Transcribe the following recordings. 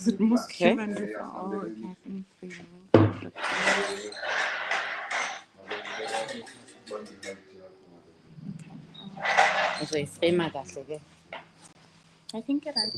Het moest geven dus al. So it's frame kahle. I think it is.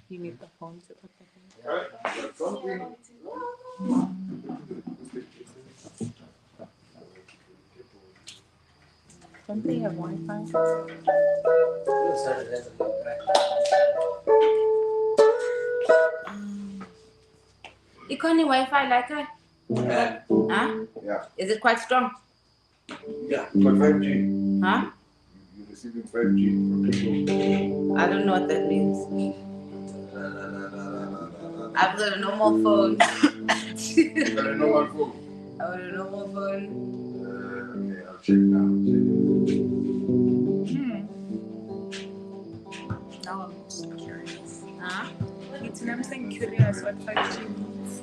You need the phone to put the phone. Don't they have Wi-Fi? You can't Wi-Fi like that? Yeah. Huh? Yeah. Is it quite strong? Yeah. But 5G. Huh? You're receiving 5G from people. I don't know what that means. I've got a normal phone. You got a normal phone? I got a normal phone. Okay, I'll check now. Now I'm just curious. Huh? It's I'm saying curious what 5G means.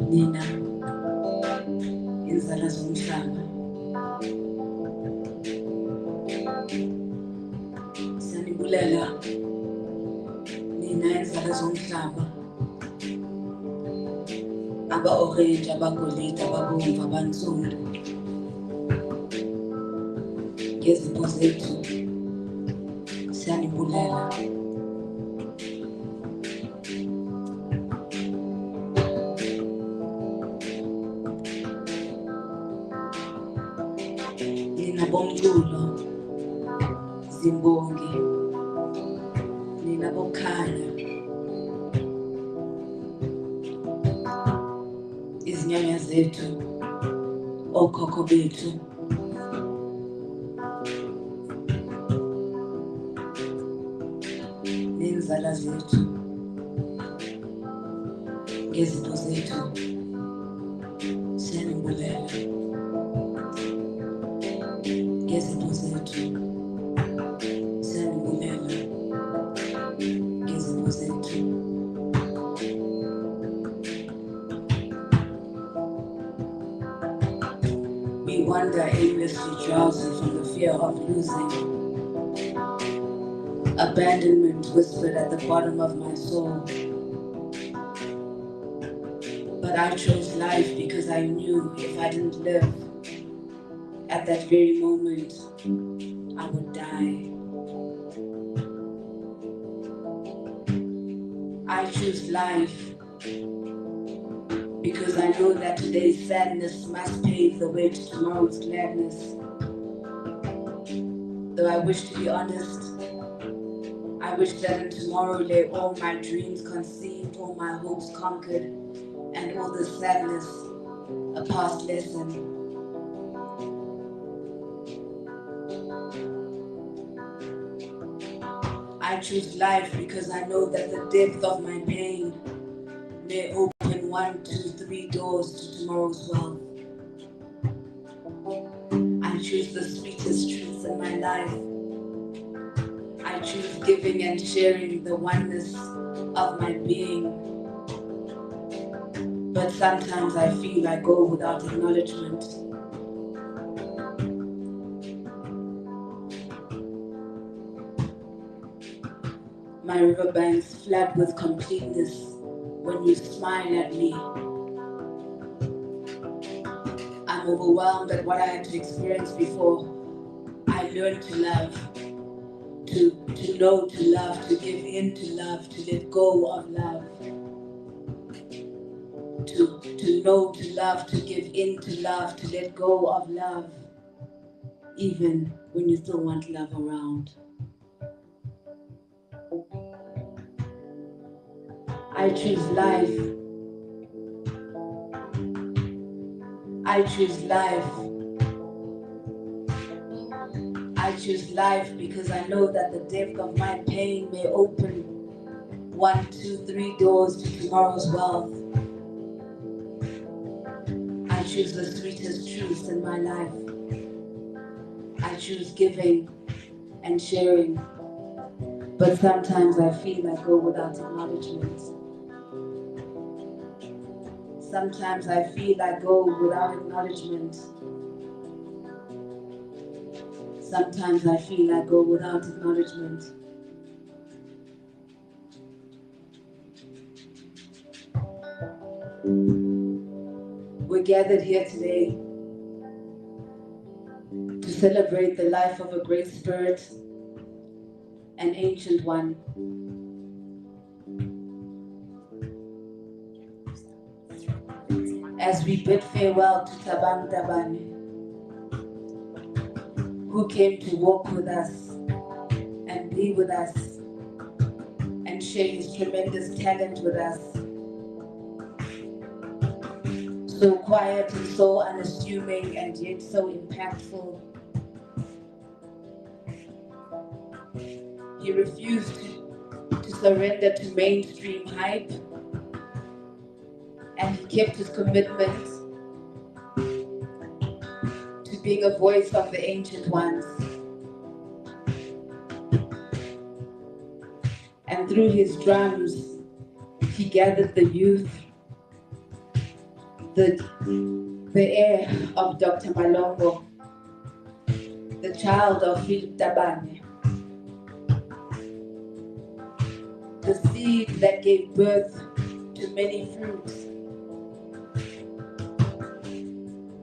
Nina inzala zomhlaba, siyanibulela nina inzala zomhlaba, aba-orange, abagolide, ababomvu, abansundu, ngezipho zethu siyanibulela. Nina bomculo, zimbongi, nina bokukhanya, izinyanya zethu, okhokho bethu, nenzala zethu, ngezipho zethu siyanibulela. Ngezipho zethu siyanibulela. Ngezipho zethu. We wander aimlessly, drowsy from the fear of losing. Abandonment whispered at the bottom of my soul. But I chose life because I knew if I didn't live, at that very moment, I would die. I choose life because I know that today's sadness must pave the way to tomorrow's gladness. Though I wish to be honest, I wish that in tomorrow lay all my dreams conceived, all my hopes conquered, and all the sadness a past lesson. I choose life because I know that the depth of my pain may open 1, 2, 3 doors to tomorrow's wealth. I choose the sweetest truths in my life. I choose giving and sharing the oneness of my being. But sometimes I feel I go without acknowledgement. My riverbanks flood with completeness when you smile at me. I'm overwhelmed at what I had to experience before I learned to love, to know to love, to give in to love, to let go of love. To know to love, to give in to love, to let go of love, even when you still want love around. I choose life. I choose life. I choose life because I know that the depth of my pain may open 1, 2, 3 doors to tomorrow's wealth. I choose the sweetest truths in my life. I choose giving and sharing. But sometimes I feel I go without acknowledgement. Sometimes I feel I go without acknowledgement. Sometimes I feel I go without acknowledgement. We're gathered here today to celebrate the life of a great spirit, an ancient one. As we bid farewell to Thabang Tabane, who came to walk with us and be with us and share his tremendous talent with us. So quiet and so unassuming and yet so impactful. He refused to surrender to mainstream hype, and he kept his commitment to being a voice of the ancient ones. And through his drums, he gathered the youth the heir of Dr. Malongo, the child of Philip Tabane, the seed that gave birth to many fruits.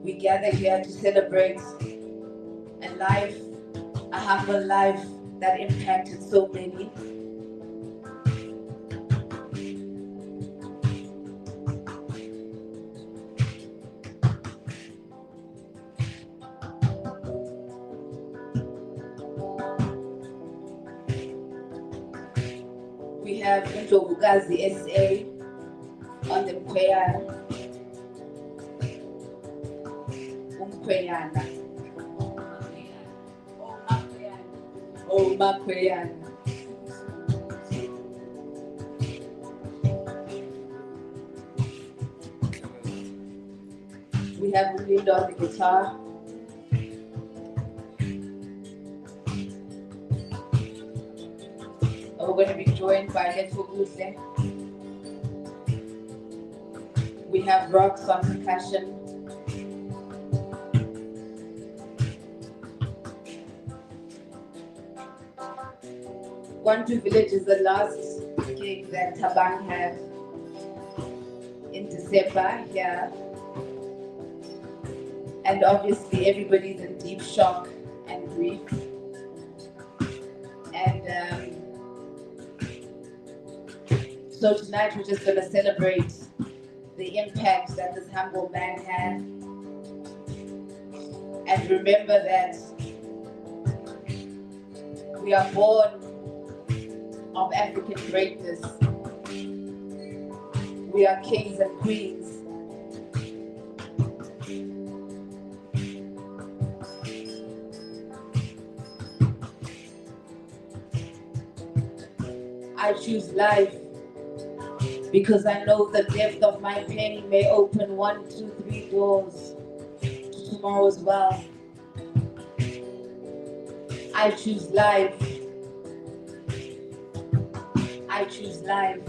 We gather here to celebrate a life, a humble life that impacted so many. We have Ndlovukazi SA on the uMakhweyana. uMakhweyana. We have Lindo on the guitar. We're going to be joined by Lethokuhle. We have Rocks on percussion. Kwantu Village is the last gig that Thabang had in December here. And obviously everybody's in deep shock and grief. And so tonight we're just going to celebrate the impact that this humble man had, and remember that we are born of African greatness. We are kings and queens. I choose life because I know the depth of my pain may open 1, 2, 3 doors to tomorrow as well. I choose life. I choose life.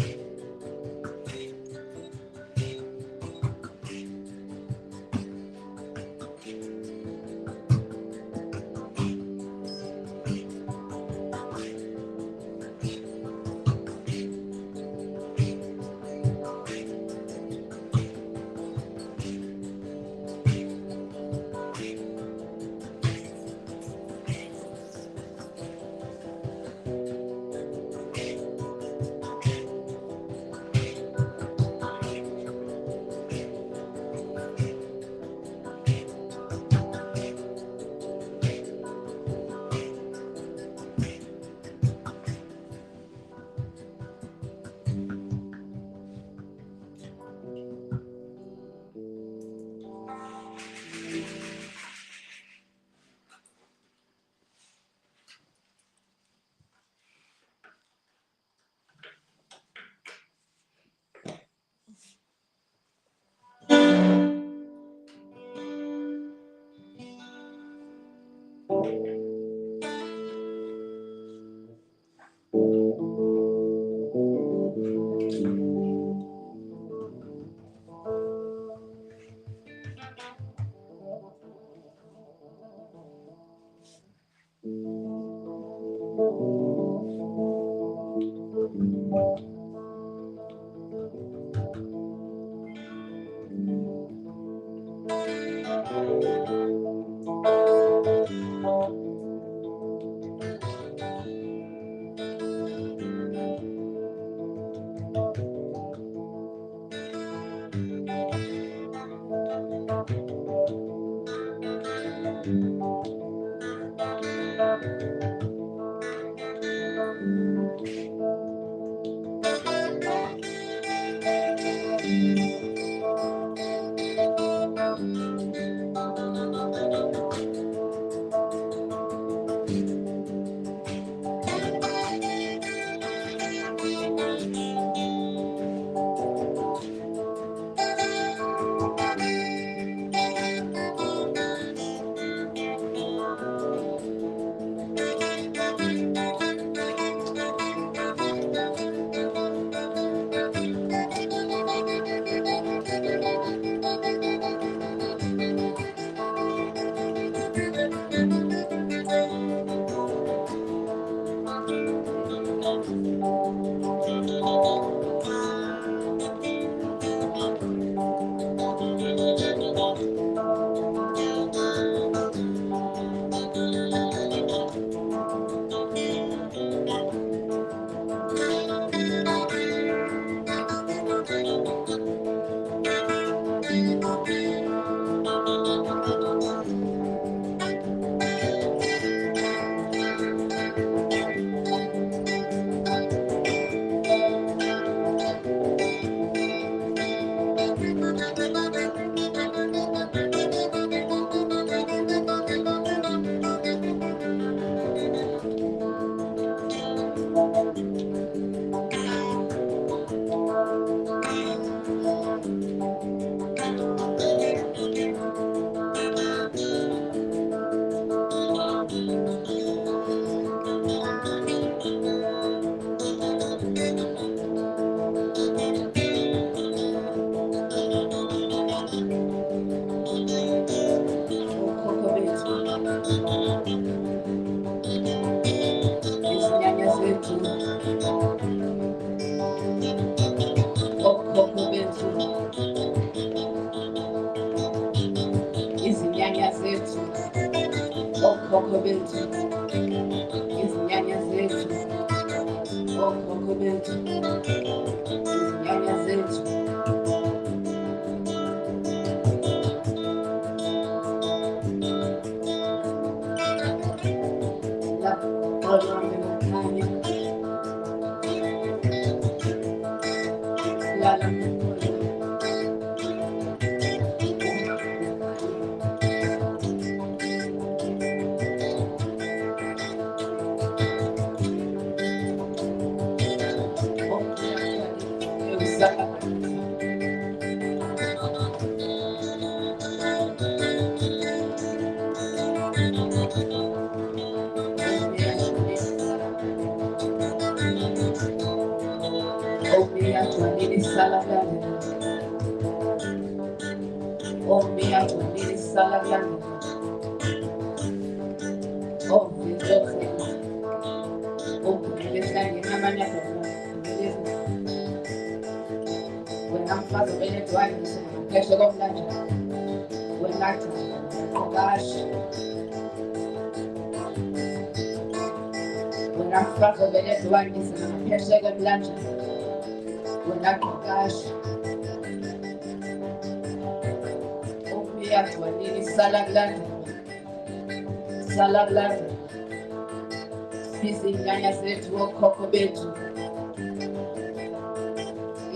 Izinyanya zethu okhokho bethu,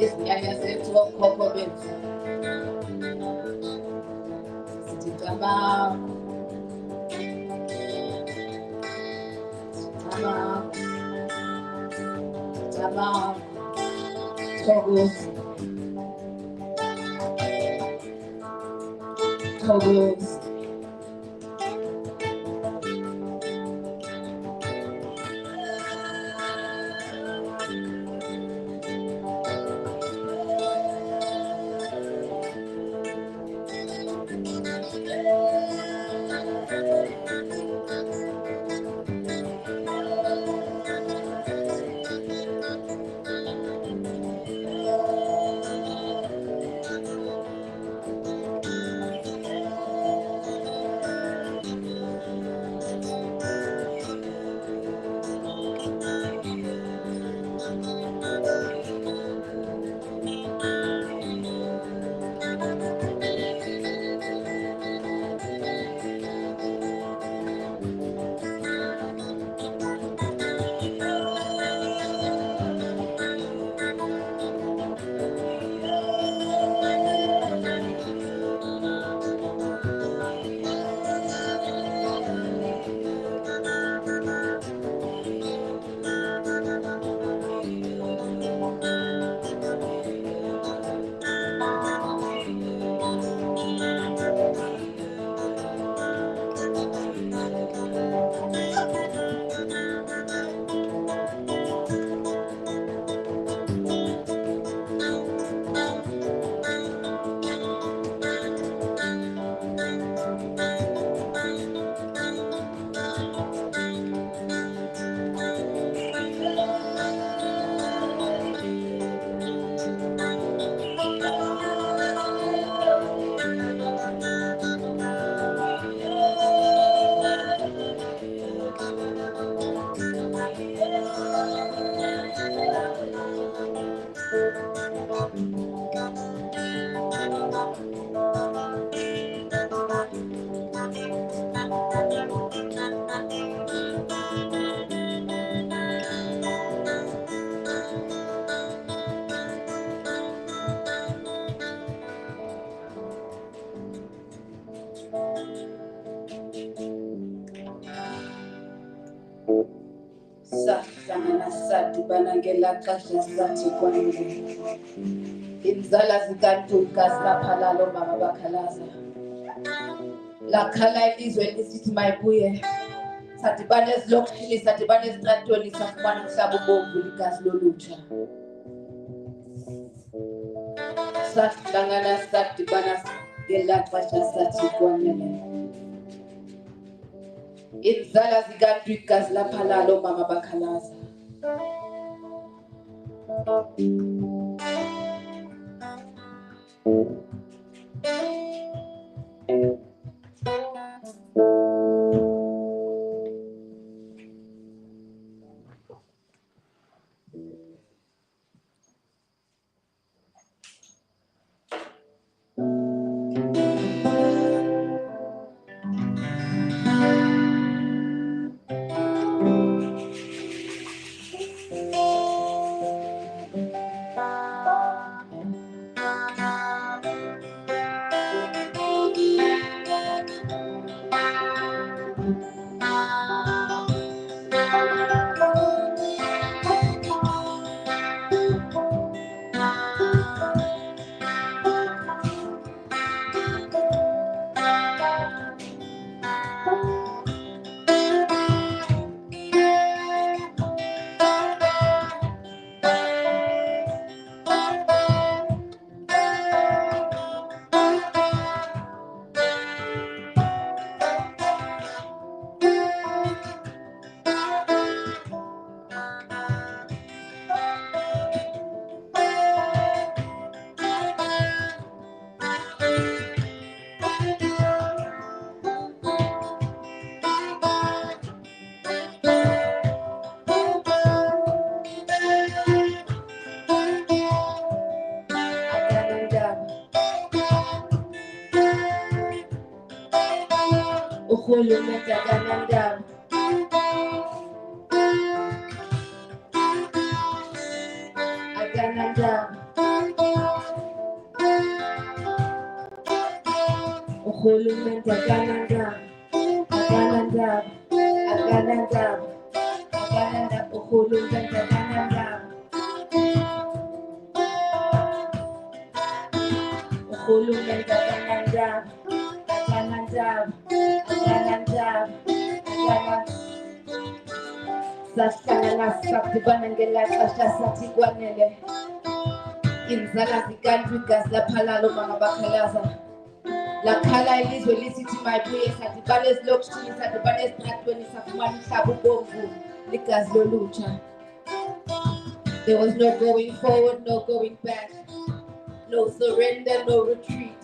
izinyanya zethu okhokho bethu, sithi Tabang, Tabang, Tabang, Thokoza, Thokoza. Sahlangana sadibana ngelaa xesha sathi kwantu inzala zikaNdlovukazi lapha lo mama bakhalaza lakhala ilizwe lisithi mayibuye sadibana ezilokishini sadibana ezitratweni safumana umhlaba ubomvu ligazi lolutsha sahlangana sadibana ngelaa xesha sathi kwanele inzala zikaNdlovukazi lapha lo mama bakhalaza Urhulumente akanandaba. Akanandaba. Urhulumente akanandaba. Akanandaba. Akanandaba. Akanandaba. Urhulumente akanandaba. Urhulumente akanandaba. Akanandaba. Akanandaba. Akanandaba. Sahlangana sakudibana ngelaxesha sathi kwanele. Inzala zikanti igazi laphalalo mama bakhalaza. Lakhala ilizwe lisithi mayibuye sadibana ezilokishini sadibana ezitratweni safumana umhlaba ubomvu ligazi lolutsha. There was no going forward, no going back, no surrender, no retreat.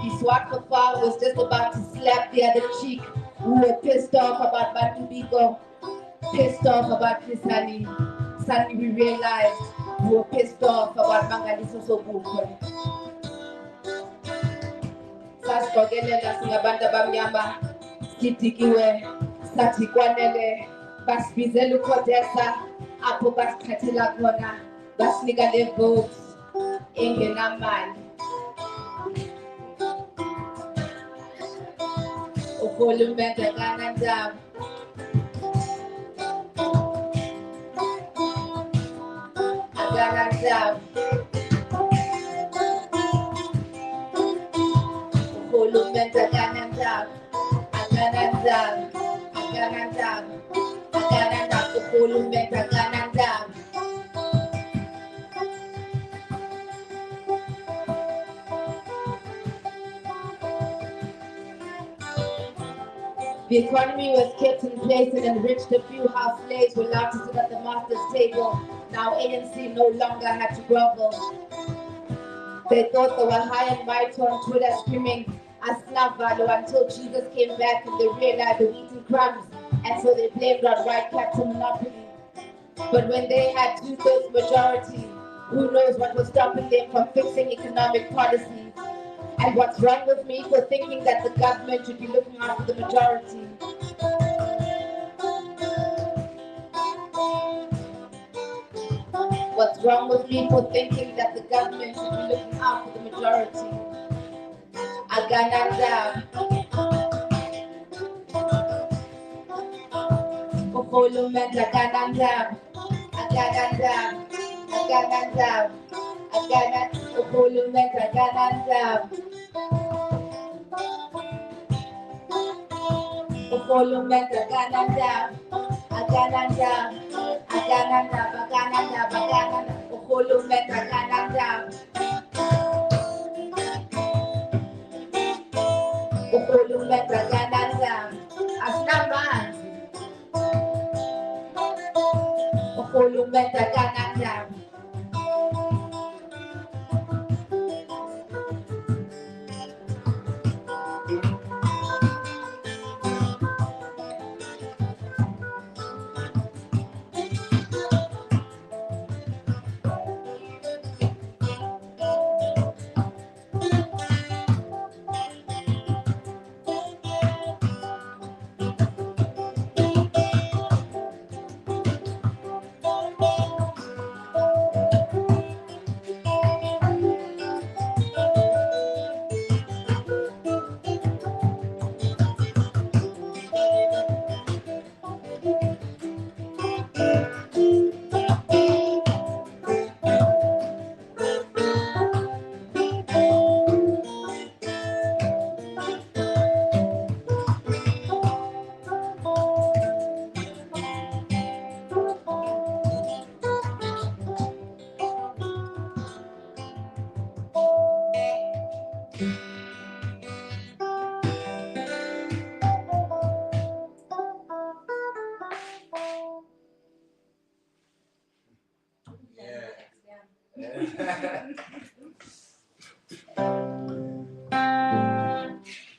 Iswatkafa was just about to slap the other cheek. We were pissed off about Bantu Biko, pissed off about Kisani. Suddenly we realized we were pissed off about Mangaliso Sobukwe. Sasikokelela singabantu abamnyama sidikiwe sathi kwanele basibizela ukodesa apho basithathela khona basinika le votes engenamali. Urhulumente akanandaba. Akanandaba. Urhulumente akanandaba. Akanandaba. Akanandaba. Akanandaba. Urhulumente akanandaba. The economy was kept in place and enriched. A few house slaves were allowed to sit at the master's table. Now ANC no longer had to grovel. They thought they were high and mighty on Twitter screaming Asnavalo until Jesus came back and they realized they were eating crumbs, and so they blamed on white capital monopoly. But when they had 2/3 majority, who knows what was stopping them from fixing economic policies? And what's wrong with me for thinking that the government should be looking after the majority? What's wrong with me for thinking that the government should be looking after the majority? Agananda. Urhulumente agananda. Agananda. Agananda. Agananda. Urhulumente agananda. Urhulumente agananda. Agananda. Agananda. Agananda. Agananda. Urhulumente agananda. Urhulumente agananda. Asinamanzi. Urhulumente agananda.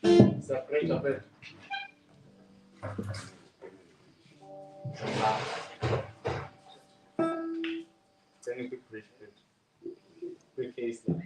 It's a great event. Take a quick break. Quick case. I'm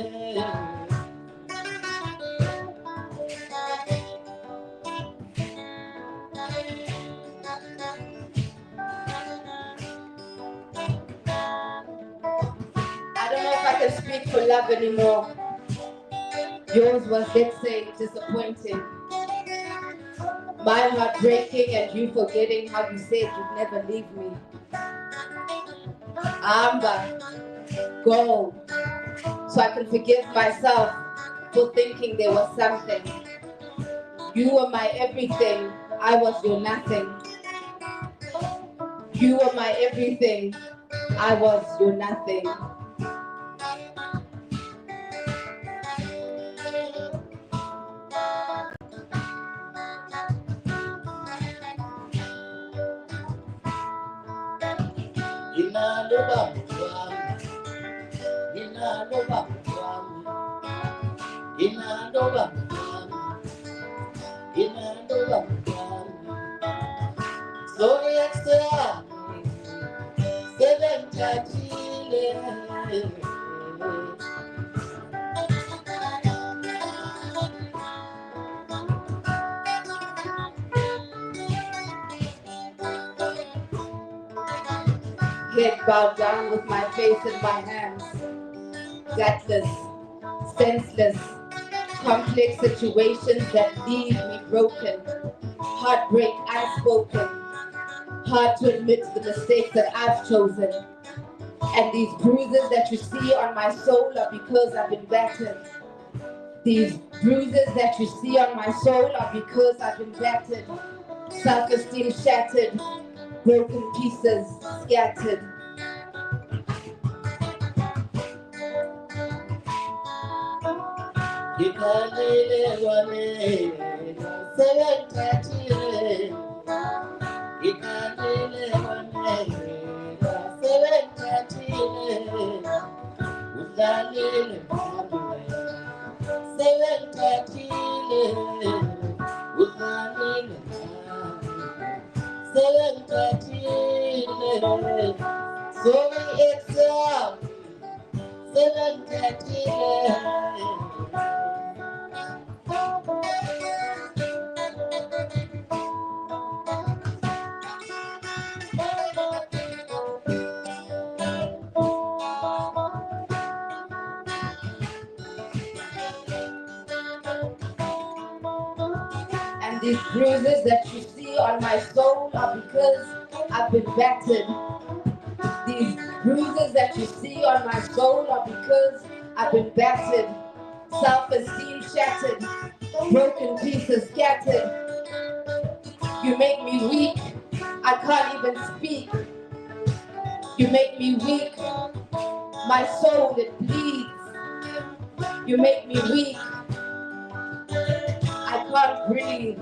I don't know if I can speak for love anymore. Yours was, let's say, disappointing. My heart breaking and you forgetting how you said you'd never leave me. Amba, go, so I can forgive myself for thinking there was something. You were my everything, I was your nothing. You were my everything, I was your nothing. Head bowed down with my face in my hands. Gutless, senseless, complex situations that leave me broken. Heartbreak unspoken. Hard to admit the mistakes that I've chosen. And these bruises that you see on my soul are because I've been battered. These bruises that you see on my soul are because I've been battered. Self-esteem shattered. Broken pieces scattered. And these bruises that you see on my soul are because I've been battered. These bruises that you see on my soul are because I've been battered. Self-esteem shattered. Broken pieces scattered. You make me weak. I can't even speak. You make me weak. My soul, it bleeds. You make me weak. I can't breathe.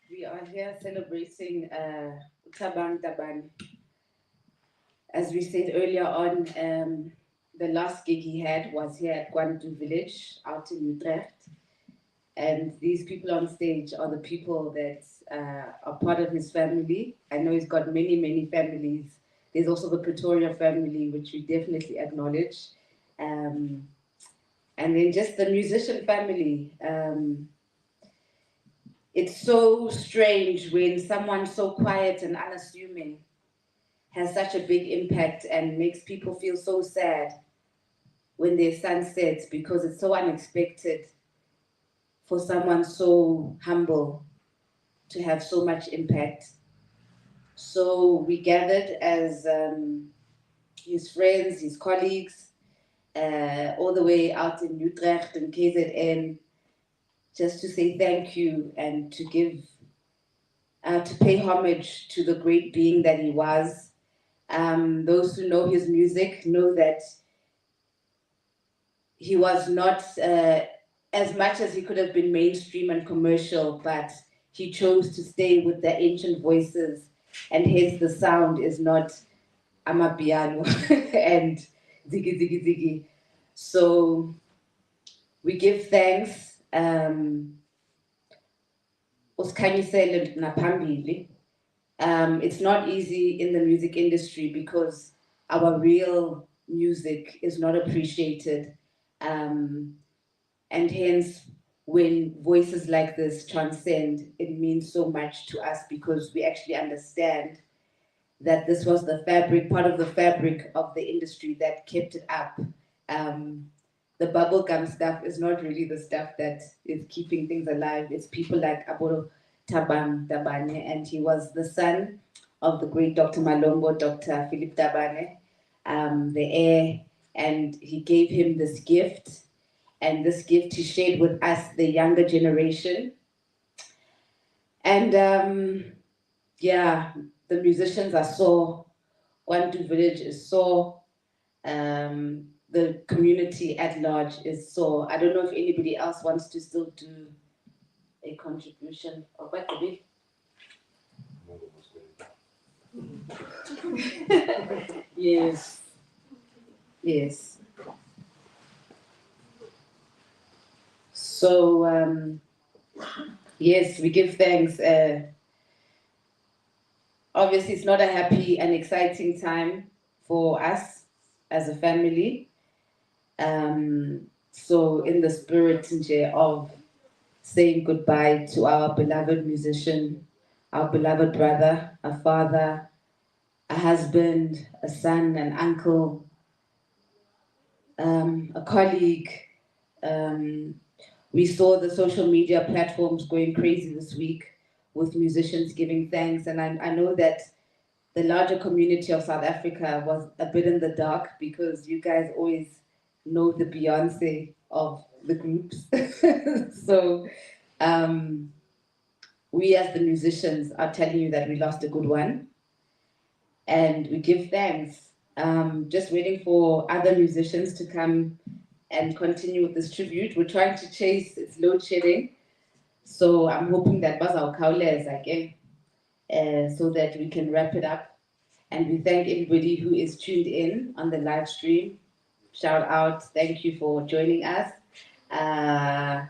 We are here celebrating Thabang Tabane. As we said earlier on, the last gig he had was here at Kwantu village, out in Utrecht. And these people on stage are the people that are part of his family. I know he's got many, many families. There's also the Pretoria family, which we definitely acknowledge. And then just the musician family. It's so strange when someone so quiet and unassuming has such a big impact and makes people feel so sad when their sun sets, because it's so unexpected for someone so humble to have so much impact. So we gathered as his friends, his colleagues, all the way out in Utrecht and KZN, just to say thank you and to give, to pay homage to the great being that he was. Those who know his music know that he was not, as much as he could have been mainstream and commercial, but he chose to stay with the ancient voices, and hence the sound is not amapiano and ziggy ziggy ziggy. So we give thanks. It's not easy in the music industry because our real music is not appreciated. And hence, when voices like this transcend, it means so much to us because we actually understand that this was the fabric, part of the fabric of the industry that kept it up. The bubblegum stuff is not really the stuff that is keeping things alive. It's people like Dr Thabang Tabane, and he was the son of the great Dr. Malombo, Dr. Philip Tabane, the heir, and he gave him this gift, and this gift he shared with us, the younger generation. And yeah, the musicians are so, Kwantu village is so, the community at large is so. I don't know if anybody else wants to still do a contribution. Or what to be? Yes. Yes. So, yes, we give thanks. Obviously, it's not a happy and exciting time for us as a family. So, in the spirit of saying goodbye to our beloved musician, our beloved brother, a father, a husband, a son, an uncle, a colleague. We saw the social media platforms going crazy this week with musicians giving thanks. And I know that the larger community of South Africa was a bit in the dark because you guys always know the Beyonce of the groups. So we as the musicians are telling you that we lost a good one. And we give thanks. Just waiting for other musicians to come and continue with this tribute. We're trying to chase its load shedding. So I'm hoping that bazawukhawuleza again, so that we can wrap it up. And we thank everybody who is tuned in on the live stream. Shout out, thank you for joining us. And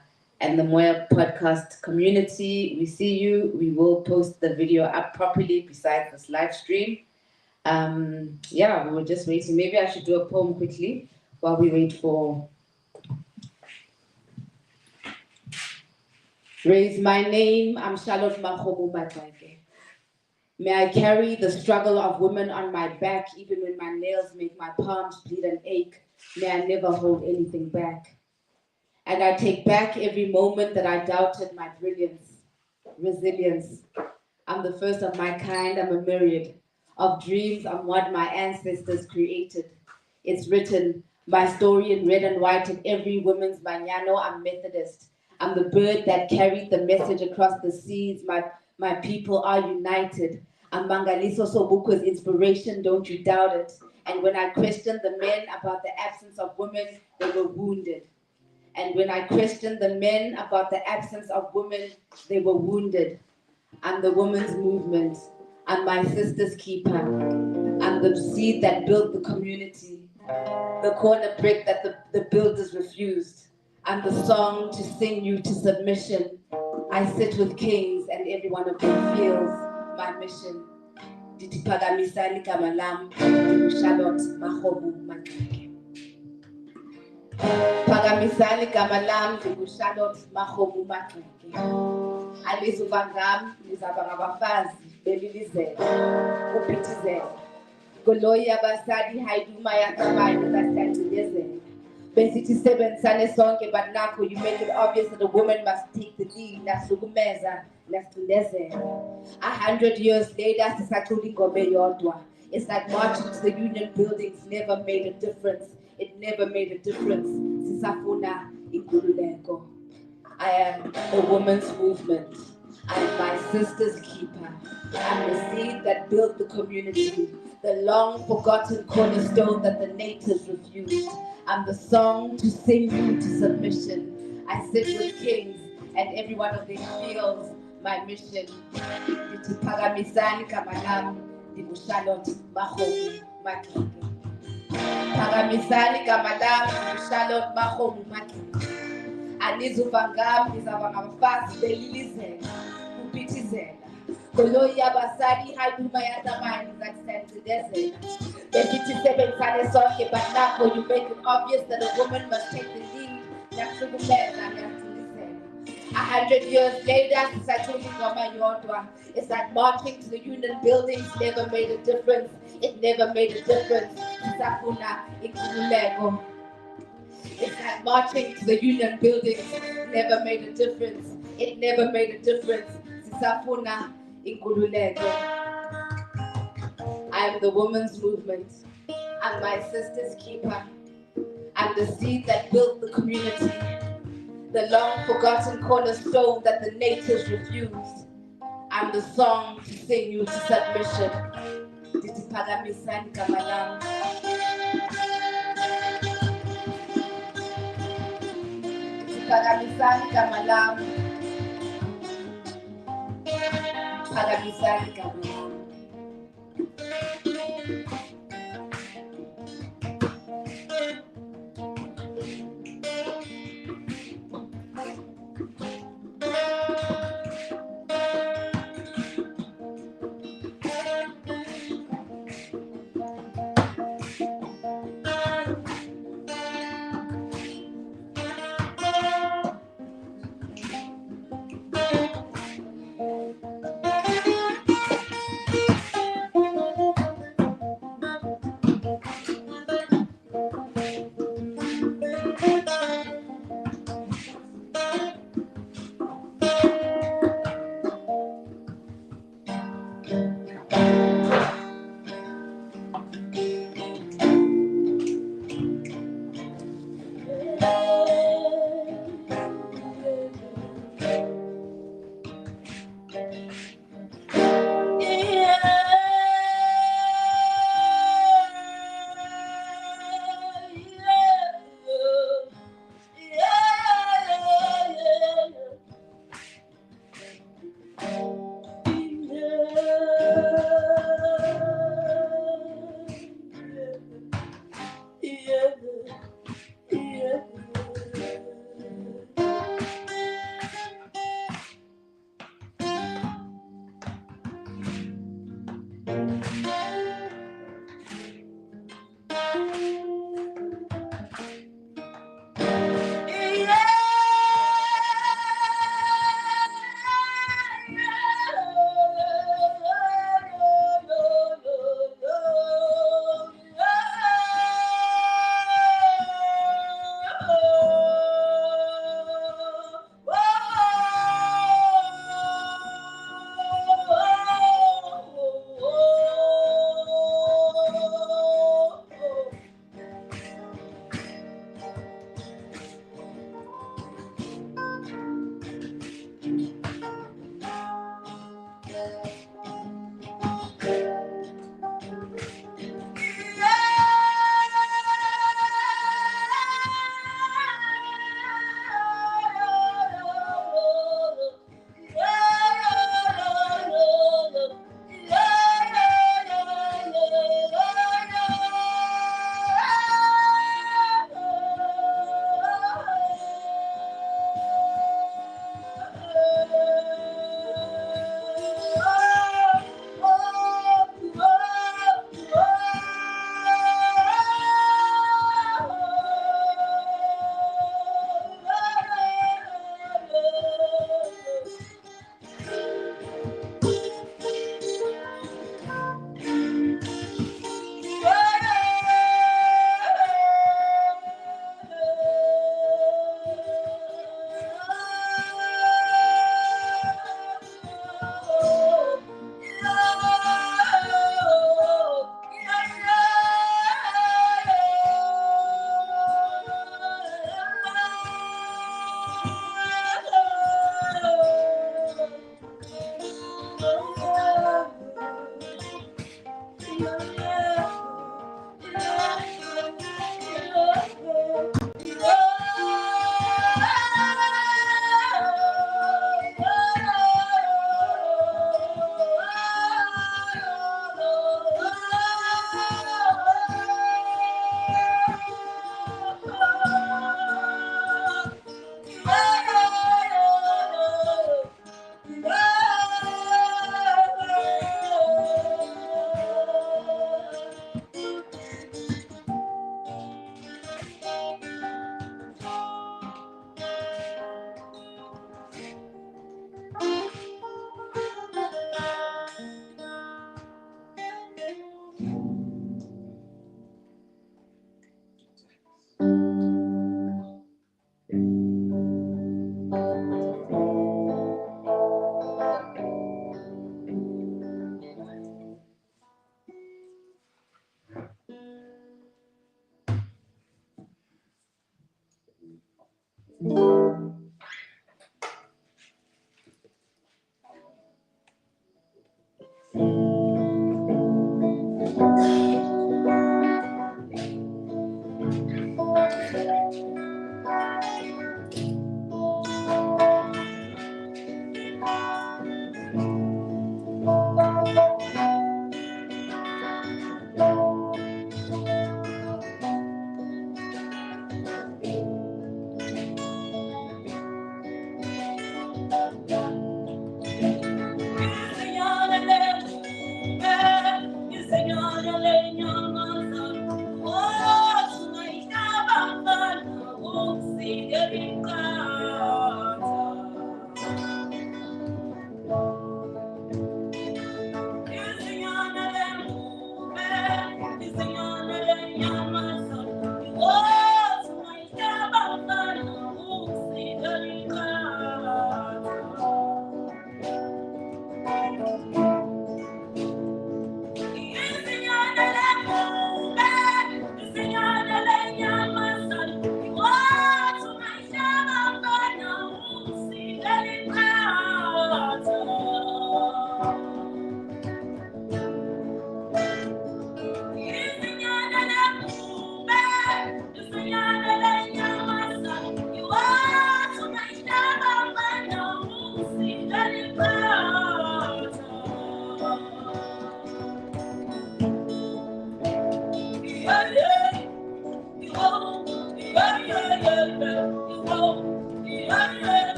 the Moya podcast community, we see you. We will post the video up properly besides this live stream. Yeah, we were just waiting. Maybe I should do a poem quickly while we wait for. Raise my name, I'm Charlotte Makhomo Batwake. May I carry the struggle of women on my back, even when my nails make my palms bleed and ache. May I never hold anything back. And I take back every moment that I doubted my brilliance, resilience. I'm the first of my kind, I'm a myriad of dreams. I'm what my ancestors created. It's written, my story in red and white in every woman's mañano. I'm Methodist. I'm the bird that carried the message across the seas. My people are united. I'm Mangaliso Sobuko's inspiration, don't you doubt it. And when I questioned the men about the absence of women, they were wounded. And when I questioned the men about the absence of women, they were wounded. I'm the women's movement. I'm my sister's keeper. I'm the seed that built the community, the corner brick that the builders refused. I'm the song to sing you to submission. I sit with kings and every one of them feels my mission. Ndithi phakamisani igama lam, ndinguCharlotte Makgobu Maxeke. Phakamisani igama lam, ndinguCharlotte Makgobu Maxeke. Alizuva ngam, nizaba ngabafazi belilizela, uphithizela. Goloyi abasadi haiduma yakamani zasiyangcindezela. Besithi sebenzisane sonke, but nakho you make it obvious that a woman must take the lead. Nasukumeza, nasicindezela. 100 years later, sisacula ingoma eyodwa. It's like marching to the union buildings never made a difference. It never made a difference. Sisafuna inkululeko. I am the women's movement. I am my sister's keeper. I'm the seed that built the community, the long forgotten cornerstone that the natives refused. I'm the song to sing you to submission. I sit with kings and every one of them feels my mission. Ndithi phakamisani igama lam, ndinguCharlotte Makgobu Maxeke. Phakamisani igama lam, ndinguCharlotte Makgobu Maxeke. Anizuva ngam, nizaba ngabafazi belilizela, uphithizela. Goloyi abasadi haiduma yakamani zasiyangcindezela. Besithi sebenzisane sonke, but nakho you make it obvious that a woman must take the lead. Nasukumeza, nasicindezela. 100 years later, sisacula ingoma eyodwa. It's like marching to the union buildings never made a difference. It never made a difference. Sisafuna inkululeko. It's like marching to the union buildings never made a difference. It never made a difference. Sisafuna inkululeko. I am the women's movement. I'm my sister's keeper. I'm the seed that built the community, the long forgotten cornerstone that the natives refused. I'm the song to sing you to submission. Ndithi phakamisani igama lam. Phakamisani igama lam. Phakamisani igama lam.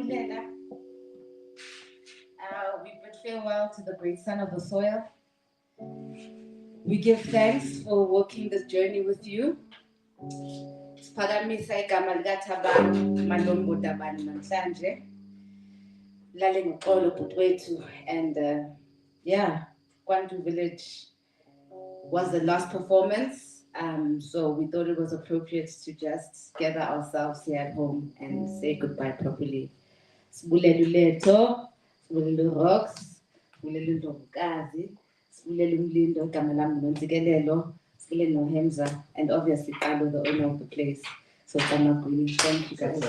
We bid farewell to the great son of the soil. We give thanks for walking this journey with you. Sphakamisa igama likaThabang Tabane namhlanje. Lale nguxolo bhuti wethu, and yeah, Kwantu village was the last performance, so we thought it was appropriate to just gather ourselves here at home and say goodbye properly. Sibulele uLetho, sibulele uRox, sibulele uNdlovukazi, sibulele uMlindo igama lami noNtsikelelo, sibulele noHemza, and obviously Kalo, the owner of the place. So Thank you guys.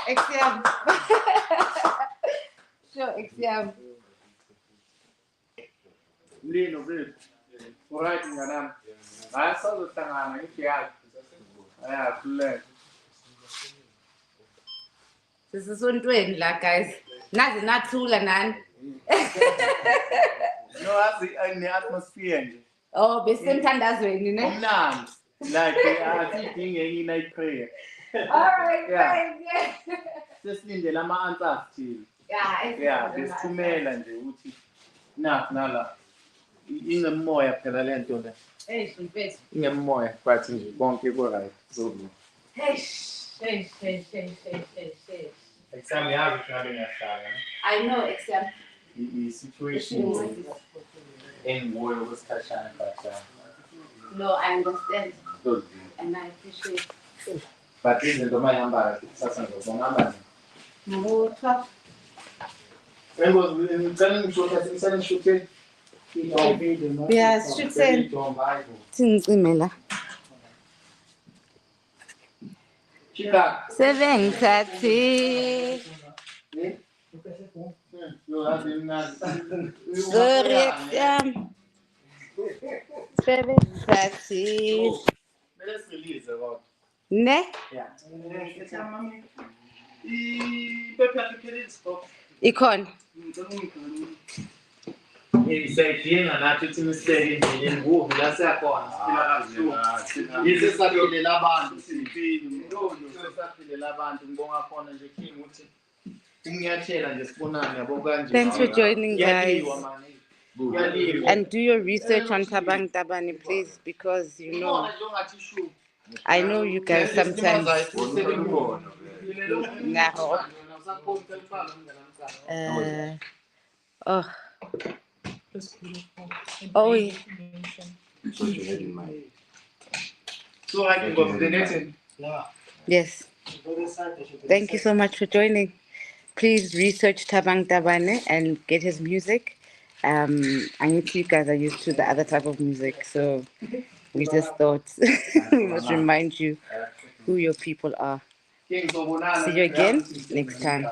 Exam. Sure, exam. Lino, good. All right, madam. I saw the thing on my fiat. I have to learn. This is one twin, like guys. Nothing, not true, Lanan. No, that's the atmosphere. Oh, be sent and as well, you know. Like I think any night prayer. Alright, Yeah. right, yeah. Just in the lama answer still. Yeah, there's too many and the uti. Nala. In the moya pedalento. Hey, she bitch. In a moya, but in the bonky boy. So, Hey. exam, you have it having a shot. I know, except. The situation in war was touching. No, I understand. Good. And I appreciate it. But this is the my number. Number. No, tough. It was telling shooting. Yeah, should say. Tinzimela. Chica. 7:30. Sorry, exam. 7:30. Let's release about. Ne? Yeah. Pepe Icon. Sayidinga nathi ukuthi nisibeke endleleni kubi la siyakhona siphila kabuhlungu. Yize sisaphilela abantu sithini sisaphilela abantu ngibonga khona nje King ukuthi unginyathela nje sibonane yabo kanje. Thanks for joining, guys. Kuyaliwa, man. And do your research on Thabang Tabane, please, because you know, I know you guys sometimes. Oh, yeah. So you had in mind. So I can go to the next one. Yes. Thank you so much for joining. Please research Thabang Tabane and get his music. I know you guys are used to the other type of music, so we just thought we must remind you who your people are. See you again next time.